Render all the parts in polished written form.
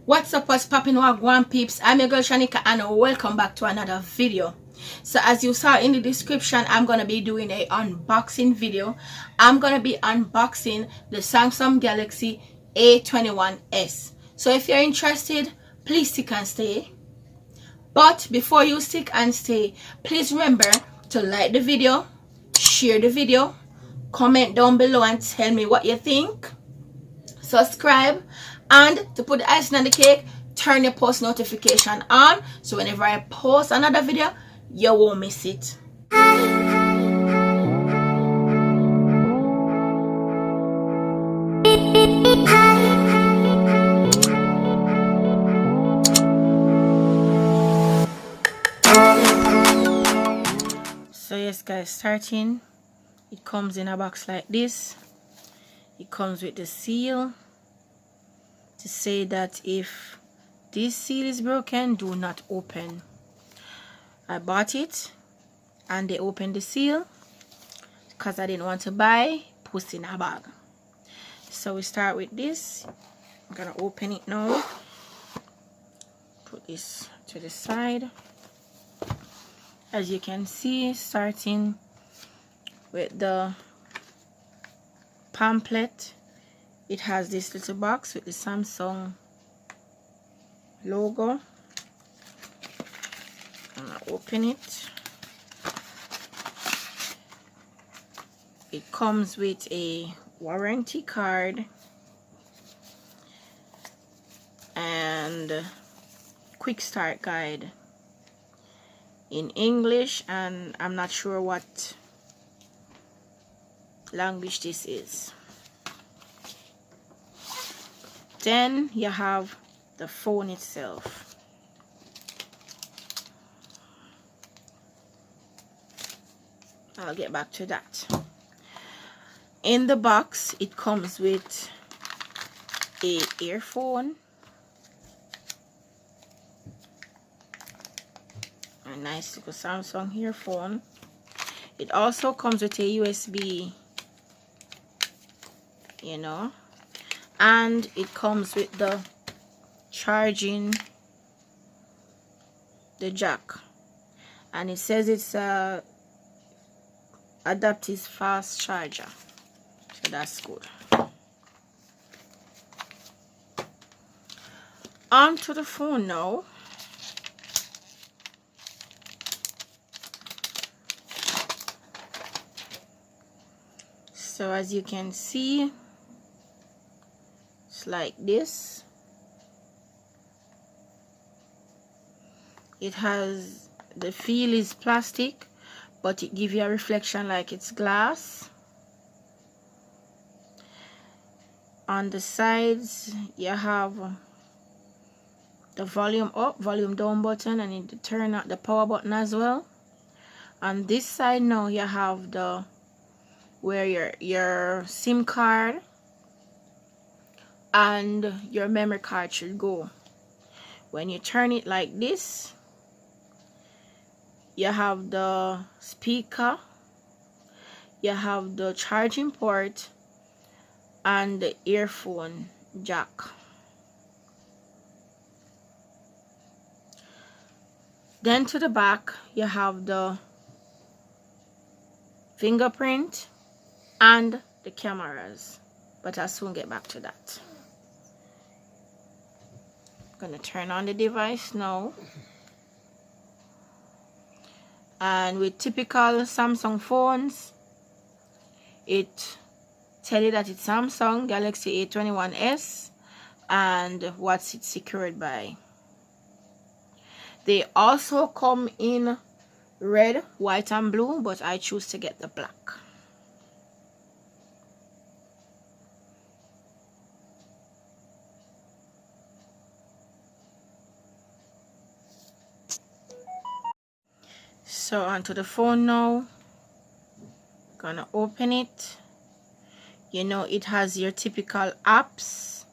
What's up, what's popping, wagwan peeps? I'm your girl Shanika and welcome back to another video. So as you saw in the description, I'm gonna be doing a unboxing video. I'm gonna be unboxing the Samsung Galaxy A21s. So if you're interested, please stick and stay. But before you stick and stay, please remember to like the video, share the video, comment down below and tell me what you think, subscribe, and to put the icing on the cake, turn your post notification on so whenever I post another video, you won't miss it. So yes guys, starting, it comes in a box like this. It comes with the seal to say that if this seal is broken, do not open. I bought it and they opened the seal because I didn't want to buy puss in a bag. So we start with this. I'm gonna open it now. Put this to the side. As you can see, starting with the pamphlet, it has this little box with the Samsung logo. I'm gonna open it. It comes with a warranty card and quick start guide in English, and I'm not sure what language this is. Then you have the phone itself. I'll get back to that. In the box, it comes with a earphone, a nice little Samsung earphone. It also comes with a USB, and it comes with the charging, the jack, and it says it's a adaptive fast charger, so that's good. On to the phone now. So as you can see, it's like this. It has, the feel is plastic, but it gives you a reflection like it's glass. On the sides you have the volume up, volume down button, and it turn out the power button as well. On this side now you have the where your SIM card and your memory card should go. When you turn it like this, you have the speaker, you have the charging port, and the earphone jack. Then to the back you have the fingerprint and the cameras, but I'll soon get back to that. I'm gonna turn on the device now, and with typical Samsung phones, it tells you that it's Samsung Galaxy A21s and what's it secured by. They also come in red, white, and blue, but I choose to get the black. So onto the phone now. Gonna open it. It has your typical apps,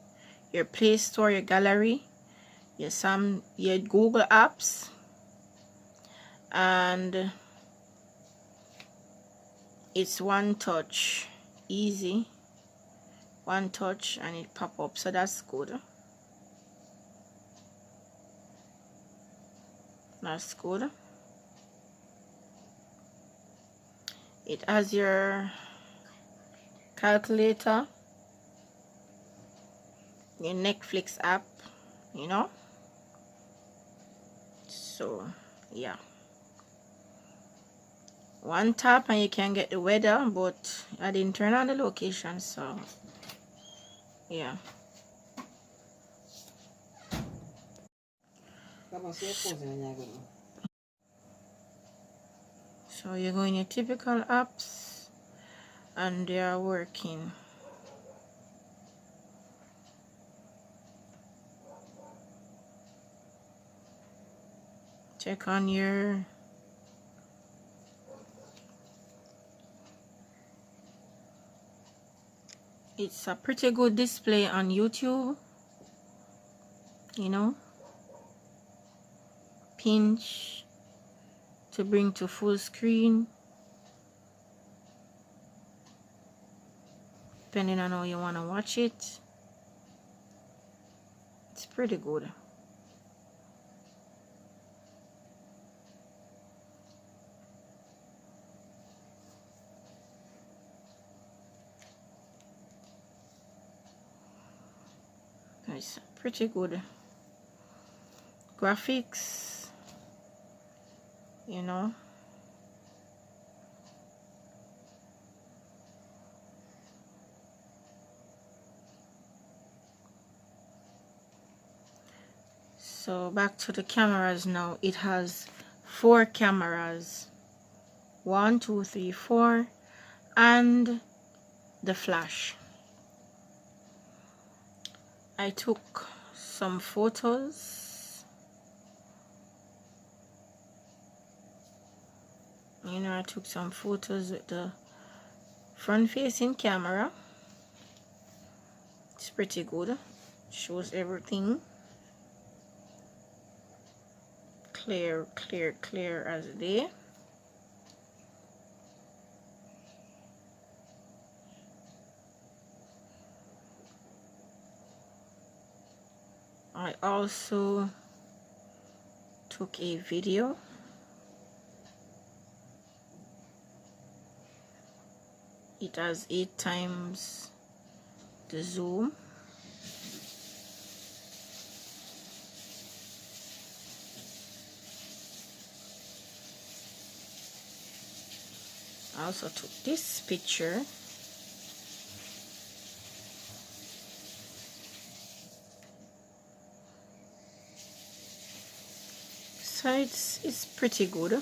your Play Store, your gallery, your Google apps, and it's one touch, easy, one touch, and it pop up, so that's good. That's good. It has your calculator, your Netflix app, you know. So yeah, one tap and you can get the weather, but I didn't turn on the location, so yeah. So you go in your typical apps and they are working. Check on your it's a pretty good display on YouTube, you know. Pinch to bring to full screen, depending on how you want to watch it. It's pretty good. It's pretty good graphics, you know. So back to the cameras now. It has 4 cameras, 1, 2, 3, 4, and the flash. I took some photos, you know. I took some photos with the front facing camera. It's pretty good, shows everything clear as day. I also took a video. It has 8 times the zoom. I also took this picture. So it's pretty good.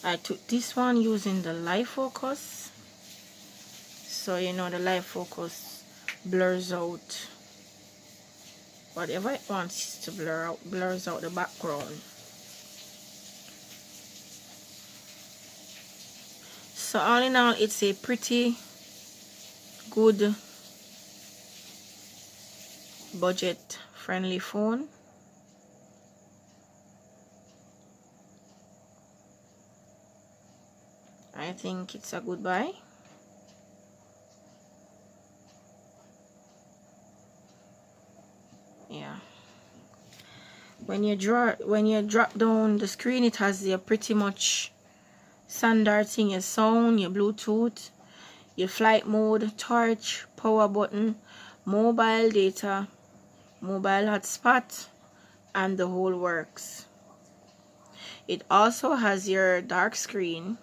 I took this one using the live focus. So you know, the live focus blurs out whatever it wants to blur out, blurs out the background. So all in all, it's a pretty good budget friendly phone. I think it's a good buy. Yeah. When you drop down the screen, it has your pretty much standard thing: your sound, your Bluetooth, your flight mode, torch, power button, mobile data, mobile hotspot, and the whole works. It also has your dark screen.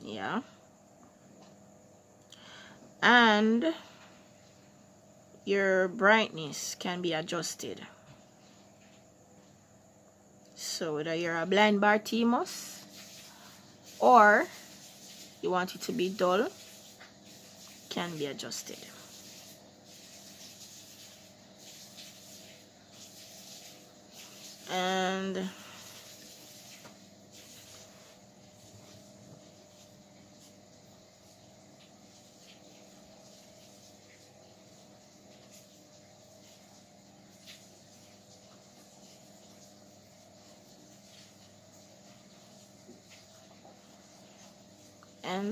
Yeah. And your brightness can be adjusted. So whether you're a blind bar TMOS or you want it to be dull, can be adjusted. And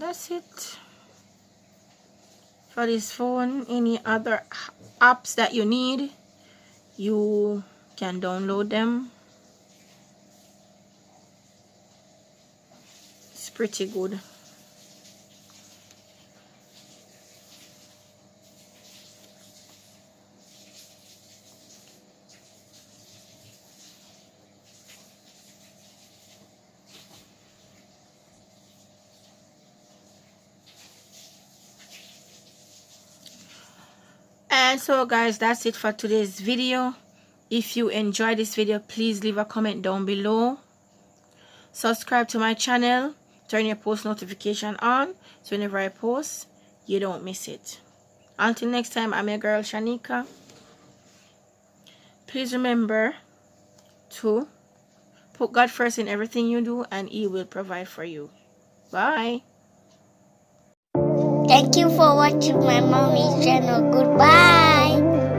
that's it. for this phone. Any other apps that you need, you can download them. It's pretty good. And so guys, that's it for today's video. If you enjoyed this video, please leave a comment down below. Subscribe to my channel, turn your post notification on, so whenever I post, you don't miss it. Until next time, I'm your girl Shanika. Please remember to put God first in everything you do, and He will provide for you. Bye. Thank you for watching my mommy's channel. Goodbye.